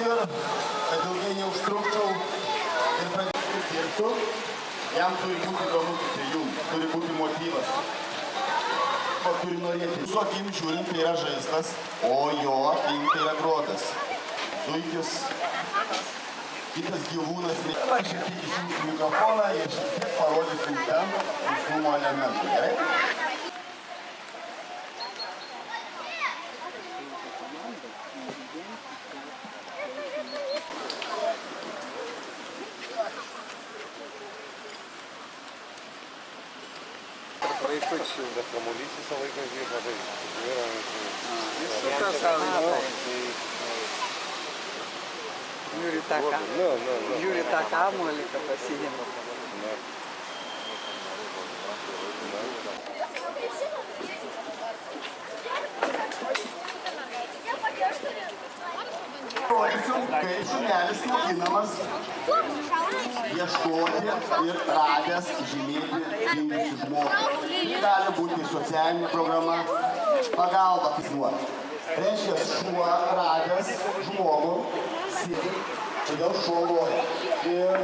Ir, kad ilgai neužtrukčiau ir pradėti dirbtų, jam turi būti įdomu tik tai jums, turi būti motyvas. Ko turi norėti. Jūsų akim žiūrint tai yra žaislas, o jo akim tai yra grotas. Zuikis, kitas gyvūnas. Dabar šiek tiek išjungsiu mikrofoną ir šiek tiek parodysiu ten viskumo elementų, gerai? Vaikučių, bet kamuolys visą laiką žiūrė žaisti. Žiūri tą kamuolį, kad pasiima. Rodysiu, kai šunelis mokinamas ieškoti ir radęs žymėti dingusį žmogų. Tai gali būti socialinė programa, pagalba fiksuoti. Reiškia, šuo radęs žmogų, sėdi, todėl šuo loja. Ir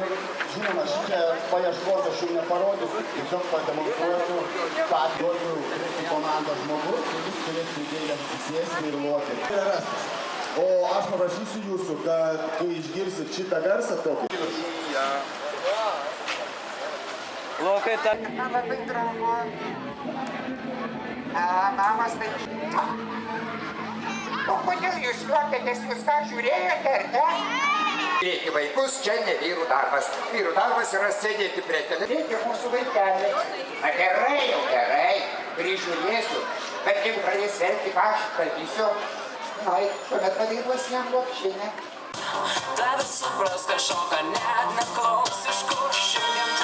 žinoma, šitie paieškos aš jums neparodysiu, tiesiog pademonstruosiu, ką duosiu komandą žmogus, ir jūs turėsite idėją sėsti ir loti. O aš paprašysiu jūsų, kad kai išgirsit šitą garsą tokį. Lokai tą... Man labai draugu. Mamas tai... O kodėl jūs juokėtės, jūs ką žiūrėjote, ar ne? Reikia vaikus, čia ne vyrų darbas. Vyrų darbas yra sėdėti prie televizoriaus. Reikia mūsų vaikelį. Na gerai, jau gerai, prižiūrėsiu. Bet jeigu pradės verkti, ką aš kalbysiu, ai, tuomet padainuosi jam lopšinę. Tave supras, kad šoka net neklaus, iš kur šiandien